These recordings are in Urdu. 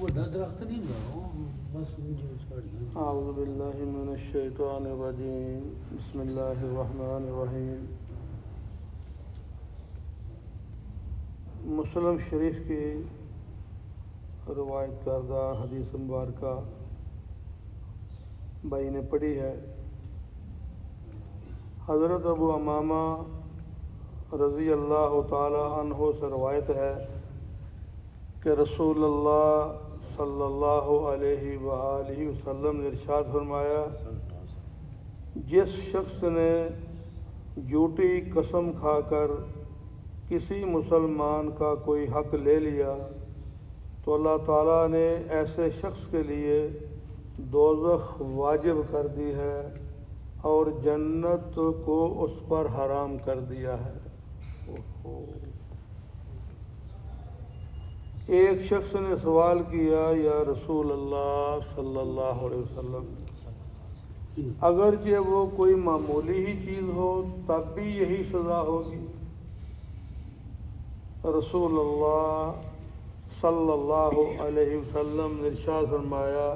اعوذ باللہ من الشیطان الرجیم بسم اللہ الرحمن الرحیم مسلم شریف کی روایت کردہ حدیث مبارکہ بھائی نے پڑھی ہے۔ حضرت ابو امامہ رضی اللہ تعالی عنہ سے روایت ہے کہ رسول اللہ صلی اللہ علیہ وآلہ وسلم نے ارشاد فرمایا، جس شخص نے جھوٹی قسم کھا کر کسی مسلمان کا کوئی حق لے لیا تو اللہ تعالیٰ نے ایسے شخص کے لیے دوزخ واجب کر دی ہے اور جنت کو اس پر حرام کر دیا ہے۔ ایک شخص نے سوال کیا، یا رسول اللہ صلی اللہ علیہ وسلم، اگرچہ وہ کوئی معمولی ہی چیز ہو تب بھی یہی سزا ہوگی؟ رسول اللہ صلی اللہ علیہ وسلم نے ارشاد فرمایا،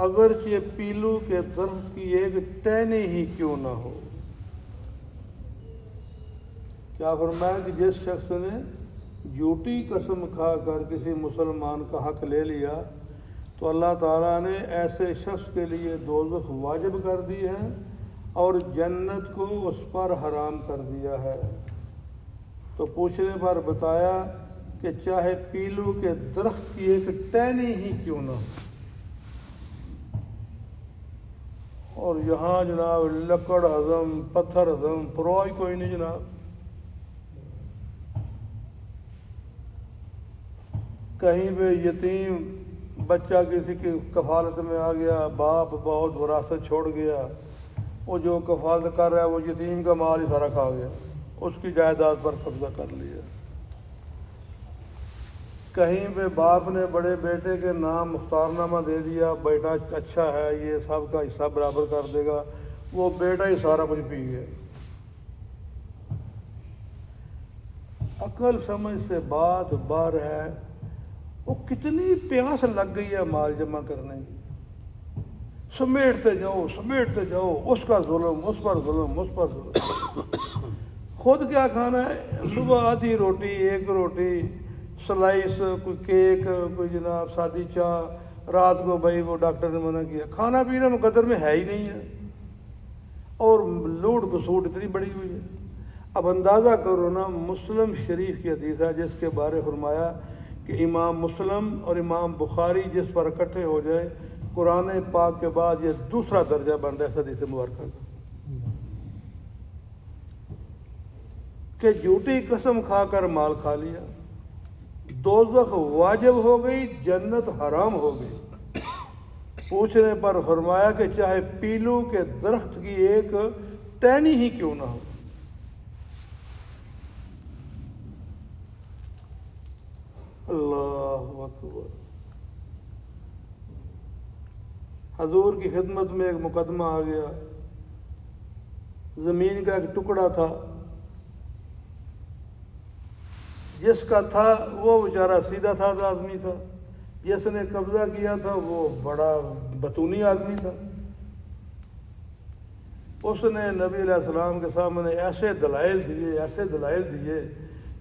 اگرچہ پیلو کے درخت کی ایک ٹہنی ہی کیوں نہ ہو۔ کیا فرمایا کہ جس شخص نے جھوٹی قسم کھا کر کسی مسلمان کا حق لے لیا تو اللہ تعالیٰ نے ایسے شخص کے لیے دوزخ واجب کر دی ہے اور جنت کو اس پر حرام کر دیا ہے۔ تو پوچھنے پر بتایا کہ چاہے پیلو کے درخت کی ایک ٹہنی ہی کیوں نہ ہو۔ اور یہاں جناب لکڑ ہضم، پتھر ہضم، پرواہ کوئی نہیں جناب۔ کہیں پہ یتیم بچہ کسی کی کفالت میں آ گیا، باپ بہت وراثت چھوڑ گیا، وہ جو کفالت کر رہا ہے وہ یتیم کا مال ہی سارا کھا گیا، اس کی جائیداد پر قبضہ کر لیا۔ کہیں پہ باپ نے بڑے بیٹے کے نام مختارنامہ دے دیا، بیٹا اچھا ہے یہ سب کا حصہ برابر کر دے گا، وہ بیٹا ہی سارا کچھ پی گیا۔ عقل سمجھ سے بات باہر ہے، وہ کتنی پیاس لگ گئی ہے مال جمع کرنے کی، سمیٹتے جاؤ، اس کا ظلم، اس پر ظلم، اس پر ظلم۔ خود کیا کھانا ہے؟ صبح آدھی روٹی، ایک روٹی، سلائس، کوئی کیک، کوئی جناب سادی چاہ، رات کو بھائی وہ ڈاکٹر نے منع کیا، کھانا پینا مقدر میں ہے ہی نہیں ہے، اور لوٹ کسوٹ اتنی بڑی ہوئی ہے۔ اب اندازہ کرو نا، مسلم شریف کی حدیث ہے جس کے بارے فرمایا کہ امام مسلم اور امام بخاری جس پر اکٹھے ہو جائے قرآن پاک کے بعد یہ دوسرا درجہ بن رہا ہے حدیث مبارکہ کا، کہ جھوٹی قسم کھا کر مال کھا لیا، دوزخ واجب ہو گئی، جنت حرام ہو گئی۔ پوچھنے پر فرمایا کہ چاہے پیلو کے درخت کی ایک ٹہنی ہی کیوں نہ ہو۔ اللہ اکبر۔ حضور کی خدمت میں ایک مقدمہ آ گیا، زمین کا ایک ٹکڑا تھا، جس کا تھا وہ بیچارہ سیدھا سادہ آدمی تھا، جس نے قبضہ کیا تھا وہ بڑا بتونی آدمی تھا۔ اس نے نبی علیہ السلام کے سامنے ایسے دلائل دیے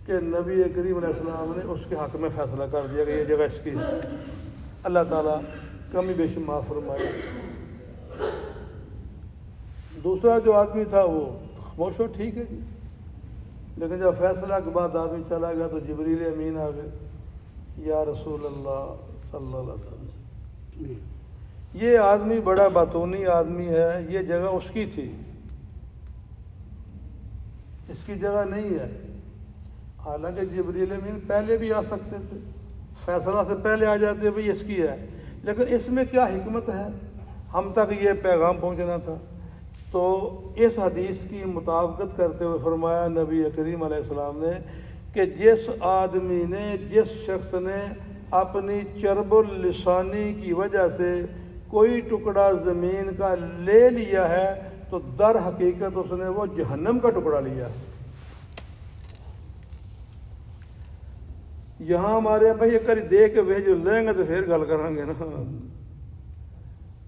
کہ نبی کریم علیہ السلام نے اس کے حق میں فیصلہ کر دیا کہ یہ جگہ اس کی ہے۔ اللہ تعالیٰ کمی بیش معاف فرمائے۔ دوسرا جو آدمی تھا وہ خاموش ہو، ٹھیک ہے جی، لیکن جب فیصلہ کے بعد آدمی چلا گیا تو جبریل امین آ گئے، یا رسول اللہ صلی اللہ علیہ وسلم، یہ آدمی بڑا باتونی آدمی ہے، یہ جگہ اس کی تھی، اس کی جگہ نہیں ہے۔ حالانکہ جبریل امین پہلے بھی آ سکتے تھے، فیصلہ سے پہلے آ جاتے بھئی اس کی ہے، لیکن اس میں کیا حکمت ہے، ہم تک یہ پیغام پہنچنا تھا۔ تو اس حدیث کی مطابقت کرتے ہوئے فرمایا نبی کریم علیہ السلام نے کہ جس شخص نے اپنی چرب اللسانی کی وجہ سے کوئی ٹکڑا زمین کا لے لیا ہے تو در حقیقت اس نے وہ جہنم کا ٹکڑا لیا ہے۔ یہاں ہمارے بھائی کری دے کے بھیج لیں گے تو پھر گل کریں گے نا.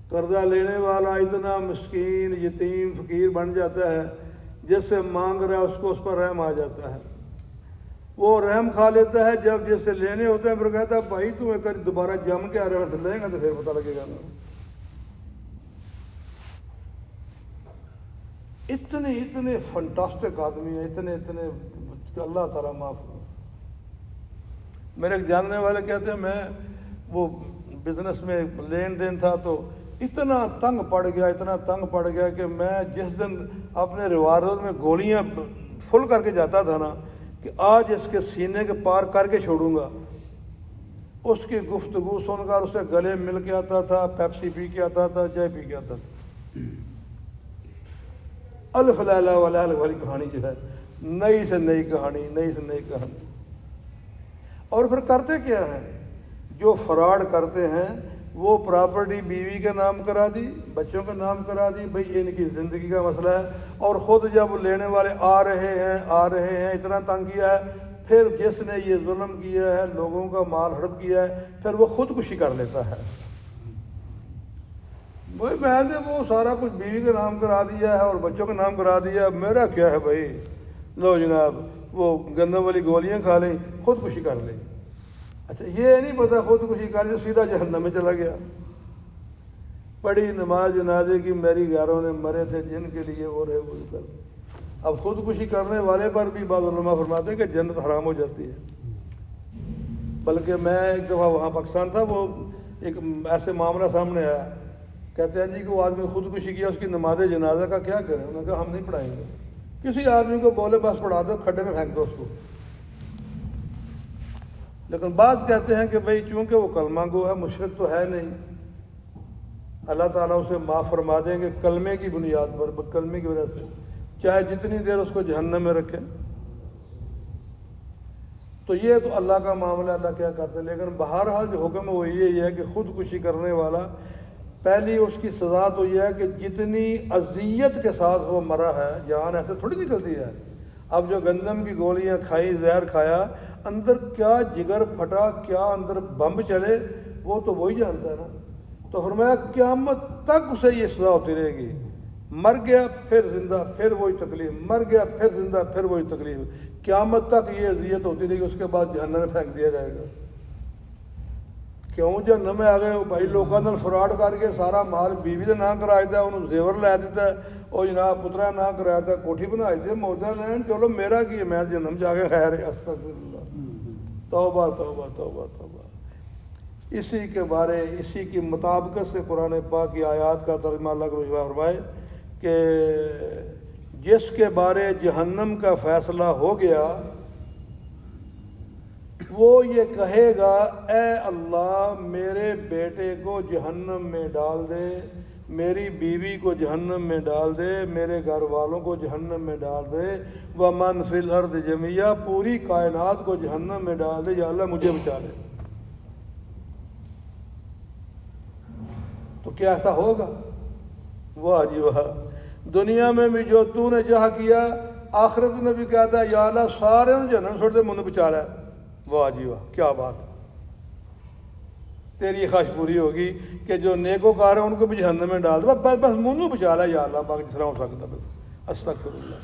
قرضہ لینے والا اتنا مسکین یتیم فقیر بن جاتا ہے، جس سے مانگ رہا ہے اس کو اس پر رحم آ جاتا ہے. وہ رحم کھا لیتا ہے، جب جس سے لینے ہوتے ہیں پھر کہتا ہے بھائی تم ایک دوبارہ جم کے آ رہے ہیں لیں گے تو پھر پتہ لگے گا نا. اتنے فنٹاسٹک آدمی ہیں، اتنے اللہ تعالیٰ معاف کرے. میرے ایک جاننے والے کہتے ہیں میں وہ بزنس میں لین دین تھا تو اتنا تنگ پڑ گیا کہ میں جس دن اپنے ریوالور میں گولیاں فل کر کے جاتا تھا نا کہ آج اس کے سینے کے پار کر کے چھوڑوں گا. اس کی گفتگو سن کر اسے گلے مل کے آتا تھا، پیپسی پی کے آتا تھا، چائے پی کے آتا تھا. الف لیلہ و لیلہ والی کہانی جو ہے، نئی سے نئی کہانی. اور پھر کرتے کیا ہیں؟ جو فراڈ کرتے ہیں وہ پراپرٹی بیوی کے نام کرا دی، بچوں کے نام کرا دی، بھئی ان کی زندگی کا مسئلہ ہے. اور خود جب لینے والے آ رہے ہیں اتنا تنگ کیا ہے، پھر جس نے یہ ظلم کیا ہے، لوگوں کا مال ہڑپ کیا ہے، پھر وہ خودکشی کر لیتا ہے. بھائی میں نے وہ سارا کچھ بیوی کے نام کرا دیا ہے اور بچوں کے نام کرا دیا ہے، میرا کیا ہے بھائی؟ لو جناب وہ گندم والی گولیاں کھا لیں، خودکشی کر لیں. اچھا یہ نہیں پتا خودکشی کر لیں سیدھا جہنم میں چلا گیا. پڑھی نماز جنازے کی میری گھروں نے مرے تھے جن کے لیے وہ رہے وہ کر. اب خودکشی کرنے والے پر بھی بعض علماء فرماتے ہیں کہ جنت حرام ہو جاتی ہے. بلکہ میں ایک دفعہ وہاں پاکستان تھا، وہ ایک ایسے معاملہ سامنے آیا، کہتے ہیں جی کہ وہ آدمی خودکشی کیا، اس کی نماز جنازہ کا کیا کریں؟ انہوں نے کہا ہم نہیں پڑھائیں گے. کسی آدمی کو بولے بس پڑھا دو، کھڈے میں پھینک دو اس کو. لیکن بعض کہتے ہیں کہ بھئی چونکہ وہ کلمہ گو ہے، مشرک تو ہے نہیں، اللہ تعالیٰ اسے معاف فرما دیں گے کلمے کی بنیاد پر، کلمے کی وجہ سے، چاہے جتنی دیر اس کو جہنم میں رکھیں. تو یہ تو اللہ کا معاملہ، اللہ کیا کرتے ہیں. لیکن بہرحال جو حکم ہے وہ یہی ہے کہ خودکشی کرنے والا پہلی اس کی سزا تو یہ ہے کہ جتنی اذیت کے ساتھ وہ مرا ہے، جان ایسے تھوڑی نکلتی ہے. اب جو گندم کی گولیاں کھائی، زہر کھایا، اندر کیا جگر پھٹا، کیا اندر بمب چلے، وہ تو وہی جانتا ہے نا. تو فرمایا قیامت تک اسے یہ سزا ہوتی رہے گی. مر گیا پھر زندہ، پھر وہی تکلیف، مر گیا پھر زندہ، پھر وہی تکلیف، قیامت تک یہ اذیت ہوتی رہے گی. اس کے بعد جہنم میں پھینک دیا جائے گا. کیوں جہنم میں آ گئے بھائی؟ لوگوں نے فراڈ کر کے سارا مال بیوی کا نام کرایا تھا، انہوں زیور لے دیتا ہے، اور جناب پترا نام کرایا تھا، کوٹھی بنائی تھی، موجہ لین، چلو میرا کی میں جہنم جا کے خیر ہے. استغفراللہ، توبہ توبہ توبہ توبہ. اسی کی مطابقت سے قرآن پاک کی آیات کا ترجمہ اللہ کو فرمائے کہ جس کے بارے جہنم کا فیصلہ ہو گیا وہ یہ کہے گا اے اللہ میرے بیٹے کو جہنم میں ڈال دے، میری بیوی کو جہنم میں ڈال دے، میرے گھر والوں کو جہنم میں ڈال دے، ومن فی الارض جمیعا، پوری کائنات کو جہنم میں ڈال دے، یا اللہ مجھے بچا لے. تو کیا ایسا ہوگا؟ واہ جی واہ. دنیا میں بھی جو تو نے چاہ کیا، آخرت میں بھی کہتا ہے یا اللہ سارے جہنم چھوڑ دے، مجھے بچا لے. واہ جی واہ، کیا بات. تیری خواہش پوری ہوگی کہ جو نیکوکار ہیں ان کو بھی جہنم میں ڈال دے، بس منہ بچا لے یا اللہ، باقی جس طرح ہو سکتا بس. استغفراللہ.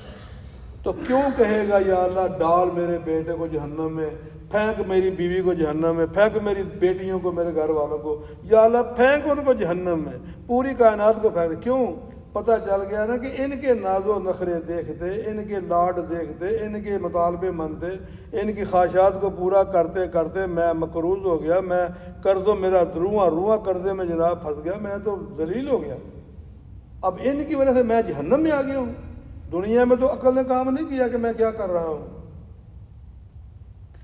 تو کیوں کہے گا یا اللہ ڈال میرے بیٹے کو جہنم میں، پھینک میری بیوی کو جہنم میں، پھینک میری بیٹیوں کو، میرے گھر والوں کو، یا اللہ پھینک ان کو جہنم میں، پوری کائنات کو پھینک. کیوں؟ پتہ چل گیا نا کہ ان کے ناز و نخرے دیکھتے، ان کے لاڈ دیکھتے، ان کے مطالبے مانتے، ان کی خواہشات کو پورا کرتے کرتے میں مقروض ہو گیا، میں قرضوں، میرا رواں قرضے میں جناب پھنس گیا، میں تو ذلیل ہو گیا. اب ان کی وجہ سے میں جہنم میں آ گیا ہوں. دنیا میں تو عقل نے کام نہیں کیا کہ میں کیا کر رہا ہوں.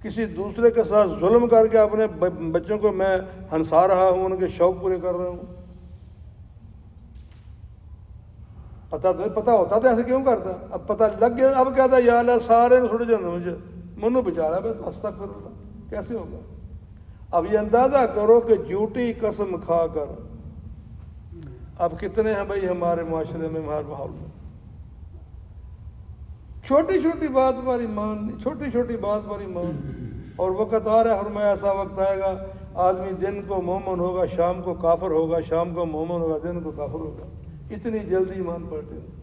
کسی دوسرے کے ساتھ ظلم کر کے اپنے بچوں کو میں ہنسا رہا ہوں، ان کے شوق پورے کر رہا ہوں. پتہ ہوتا تو ایسے کیوں کرتا؟ اب پتہ لگ گیا، اب کہتا یا اللہ سارے چھوڑ جانا مجھے، منو بچا رہا بس. استغفراللہ. کیسے ہوگا؟ اب یہ اندازہ کرو کہ جھوٹی قسم کھا کر اب کتنے ہیں بھائی ہمارے معاشرے میں، ہمارے ماحول میں، چھوٹی چھوٹی بات پر ایمان نہیں، چھوٹی چھوٹی بات پر ایمان نہیں. اور وقت آ رہا ہے، فرمایا ایسا وقت آئے گا آدمی دن کو مومن ہوگا، شام کو کافر ہوگا، شام کو مومن ہوگا، دن کو کافر ہوگا، اتنی جلدی ایمان پلٹے گا۔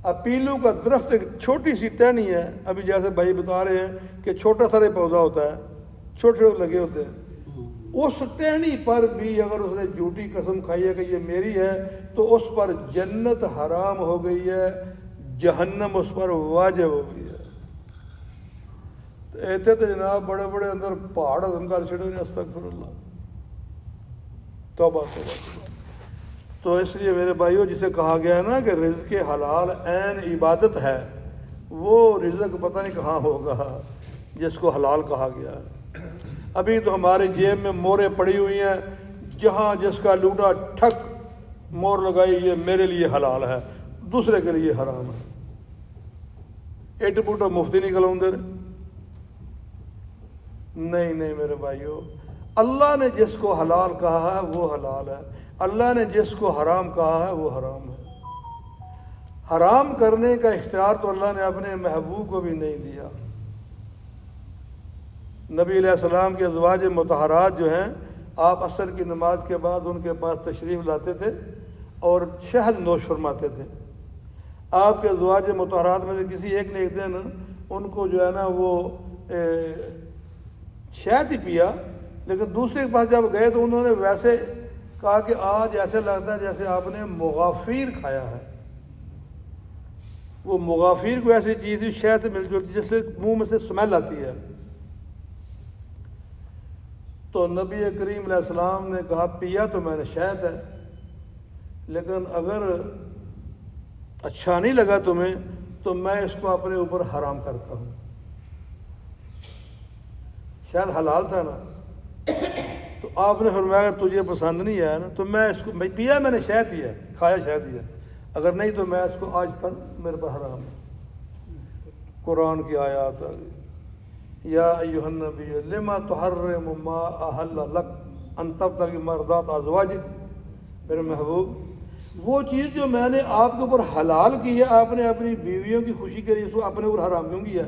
اب پیلو کا درخت ایک چھوٹی سی ٹہنی ہے، ابھی جیسے بھائی بتا رہے ہیں کہ چھوٹا سا پودا ہوتا ہے، چھوٹے چھوٹے لگے ہوتے ہیں، اس ٹہنی پر بھی اگر اس نے جھوٹی قسم کھائی ہے کہ یہ میری ہے تو اس پر جنت حرام ہو گئی ہے، جہنم اس پر واجب ہو گئی ہے۔ ایتھے تو جناب بڑے بڑے اندر پہاڑ ہضم کر چھڑے نے، استغفر اللہ، توبہ توبہ توبہ۔ تو اس لیے میرے بھائیوں، جسے کہا گیا ہے نا کہ رزق حلال عین عبادت ہے، وہ رزق پتہ نہیں کہاں ہوگا جس کو حلال کہا گیا ہے۔ ابھی تو ہمارے جیب میں موریں پڑی ہوئی ہیں، جہاں جس کا لوٹا ٹھک مور لگائی یہ میرے لیے حلال ہے، دوسرے کے لیے حرام ہے۔ اٹ پوٹا مفتی نہیں کلاؤندے نہیں میرے بھائیوں، اللہ نے جس کو حلال کہا ہے وہ حلال ہے، اللہ نے جس کو حرام کہا ہے وہ حرام ہے۔ حرام کرنے کا اختیار تو اللہ نے اپنے محبوب کو بھی نہیں دیا۔ نبی علیہ السلام کے ازواج مطہرات جو ہیں، آپ عصر کی نماز کے بعد ان کے پاس تشریف لاتے تھے اور شہد نوش فرماتے تھے۔ آپ کے ازواج مطہرات میں سے کسی ایک نے ایک دن ان کو جو ہے نا وہ شہد ہی پیا، لیکن دوسرے کے پاس جب گئے تو انہوں نے ویسے کہا کہ آج ایسے لگتا ہے جیسے آپ نے مغافیر کھایا ہے۔ وہ مغافیر کو ایسی چیز ہی شہد سے مل جلتی جس سے منہ میں سے اسمیل آتی ہے۔ تو نبی کریم علیہ السلام نے کہا پیا تو میں نے شہد ہے، لیکن اگر اچھا نہیں لگا تمہیں تو میں اس کو اپنے اوپر حرام کرتا ہوں۔ شاید حلال تھا نا، تو آپ نے فرمایا اگر تجھے پسند نہیں آیا نا تو میں اس کو پیا، میں نے شہد ہی ہے، کھایا شہد ہی ہے، اگر نہیں تو میں اس کو آج پر میرے پر حرام ہے۔ قرآن کی آیات آ گئی، یا ایھا النبی لما تحرم ما احل لک ان تبتغی مرضات ازواجک، میرے محبوب وہ چیز جو میں نے آپ کے اوپر حلال کی ہے، آپ نے اپنی بیویوں کی خوشی کے لیے اس کو اپنے اوپر حرام کیوں کیا؟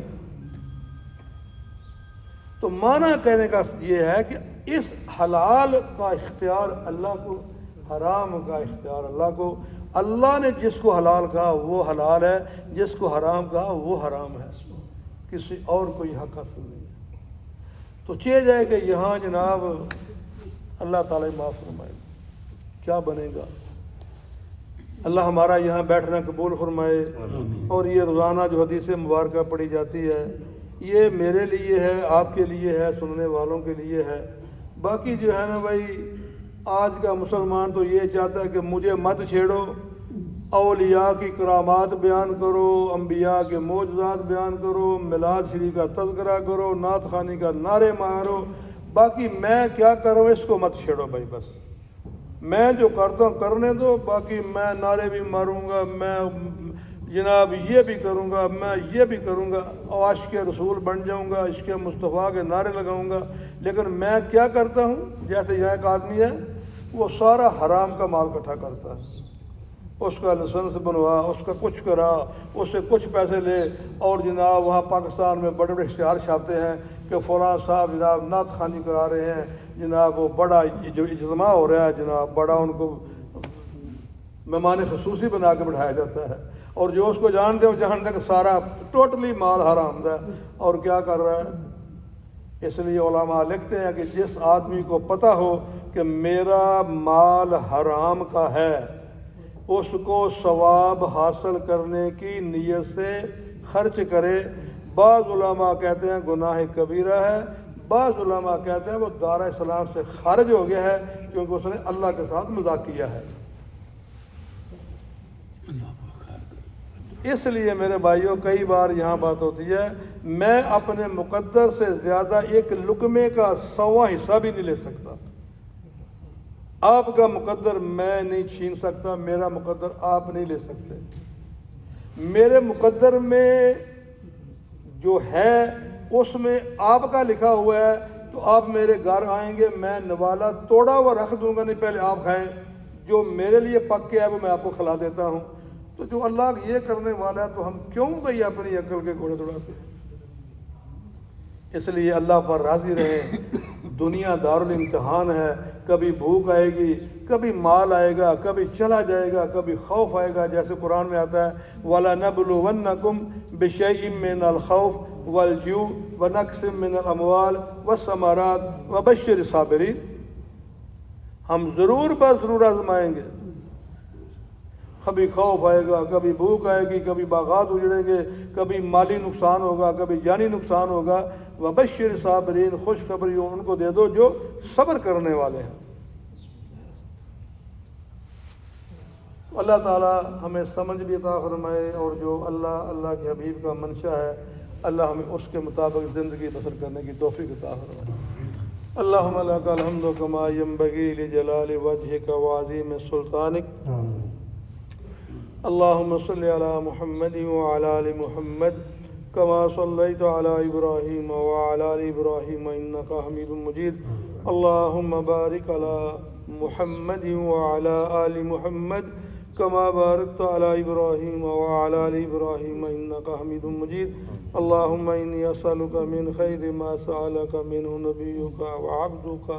تو معنی کہنے کا یہ ہے کہ اس حلال کا اختیار اللہ کو، حرام کا اختیار اللہ کو۔ اللہ نے جس کو حلال کہا وہ حلال ہے، جس کو حرام کہا وہ حرام ہے، کسی اور کو یہ حق حاصل نہیں ہے۔ تو چاہیے جائے کہ یہاں جناب اللہ تعالیٰ معاف فرمائے، کیا بنے گا؟ اللہ ہمارا یہاں بیٹھنا قبول فرمائے، اور یہ روزانہ جو حدیث مبارکہ پڑھی جاتی ہے یہ میرے لیے ہے، آپ کے لیے ہے، سننے والوں کے لیے ہے۔ باقی جو ہے نا بھائی، آج کا مسلمان تو یہ چاہتا ہے کہ مجھے مت چھیڑو، اولیاء کی کرامات بیان کرو، انبیاء کے معجزات بیان کرو، میلاد شریف کا تذکرہ کرو، نعت خوانی کا نعرے مارو، باقی میں کیا کروں اس کو مت چھیڑو بھائی، بس میں جو کرتا ہوں کرنے دو، باقی میں نعرے بھی ماروں گا، میں جناب یہ بھی کروں گا، میں یہ بھی کروں گا، اور عاشق رسول بن جاؤں گا، عشق مصطفیٰ کے نعرے لگاؤں گا، لیکن میں کیا کرتا ہوں؟ جیسے یہاں ایک آدمی ہے وہ سارا حرام کا مال اکٹھا کرتا ہے، اس کا لائسنس بنوا، اس کا کچھ کرا، اس سے کچھ پیسے لے، اور جناب وہاں پاکستان میں بڑے بڑے اشتہار چھاپتے ہیں کہ فلاں صاحب جناب نعت خوانی کرا رہے ہیں، جناب وہ بڑا جو اجتماع ہو رہا ہے، جناب بڑا ان کو مہمان خصوصی بنا کے بٹھایا جاتا ہے، اور جو اس کو جانتے ہیں وہ جانتے ہیں کہ سارا ٹوٹلی مال حرام ہے، اور کیا کر رہا ہے۔ اس لیے علماء لکھتے ہیں کہ جس آدمی کو پتہ ہو کہ میرا مال حرام کا ہے، اس کو ثواب حاصل کرنے کی نیت سے خرچ کرے۔ بعض علماء کہتے ہیں گناہ کبیرہ ہے، بعض علماء کہتے ہیں وہ دار اسلام سے خارج ہو گیا ہے، کیونکہ اس نے اللہ کے ساتھ مذاق کیا ہے۔ اس لیے میرے بھائیوں کئی بار یہاں بات ہوتی ہے، میں اپنے مقدر سے زیادہ ایک لقمے کا 100واں حصہ بھی نہیں لے سکتا۔ آپ کا مقدر میں نہیں چھین سکتا، میرا مقدر آپ نہیں لے سکتے۔ میرے مقدر میں جو ہے اس میں آپ کا لکھا ہوا ہے، تو آپ میرے گھر آئیں گے، میں نوالا توڑا ہوا رکھ دوں گا، نہیں پہلے آپ کھائیں، جو میرے لیے پک کے ہے وہ میں آپ کو کھلا دیتا ہوں۔ تو جو اللہ یہ کرنے والا ہے تو ہم کیوں بھئی اپنی عقل کے گھوڑے دوڑاتے ہیں؟ اس لیے اللہ پر راضی رہیں. دنیا دارالامتحان ہے. کبھی بھوک آئے گی، کبھی مال آئے گا، کبھی چلا جائے گا، کبھی خوف آئے گا. جیسے قرآن میں آتا ہے وَلَنَبْلُوَنَّكُمْ بِشَيْءٍ مِّنَ الْخَوْفِ وَالْجُوعِ وَنَقْصٍ مِّنَ الْأَمْوَالِ وَالثَّمَرَاتِ وَبَشِّرِ الصَّابِرِينَ. ہم ضرور ضرور آزمائیں گے. کبھی خوف آئے گا، کبھی بھوک آئے گی، کبھی باغات اجڑیں گے، کبھی مالی نقصان ہوگا، کبھی جانی نقصان ہوگا. وبشر صابرین، خوشخبری ان کو دے دو جو صبر کرنے والے ہیں. اللہ تعالی ہمیں سمجھ بھی عطا فرمائے، اور جو اللہ کے حبیب کا منشا ہے اللہ ہمیں اس کے مطابق زندگی بسر کرنے کی توفیق عطا فرمائے. اللہم لک الحمد کما ینبغی لجلال وجہک وعظیم سلطانک. اللہم صلی علی محمد وعلی آل محمد کما صلیت علی ابراہیم وعلی آل ابراہیم انک حمید مجید. اللہم بارک علی محمد وعلی آل محمد کما بارکت علی ابراہیم وعلی آل ابراہیم انک حمید مجید. اللہم انی اسألک من خیر ما سألک منہ نبیک وعبدک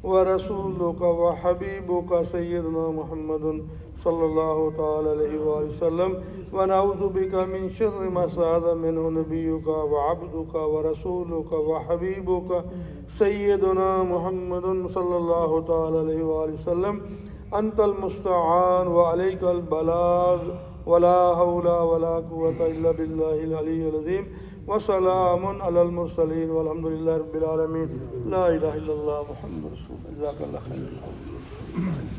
ورسولک وحبیبک سیدنا محمد صلی اللہ تعالی علیہ وآلہ وسلم، ونعوذ بک من شر ما استعاذ منہ نبیک وعبدک ورسولک وحبیبک سیدنا محمد صلی اللہ تعالی علیہ وآلہ وسلم. انت المستعان وعلیک البلاغ ولا حول ولا قوة الا باللہ العلی العظیم. وسلام علی المرسلین والحمد للہ رب العالمین. لا الہ الا اللہ محمد رسول اللہ. جزاک اللہ خیر.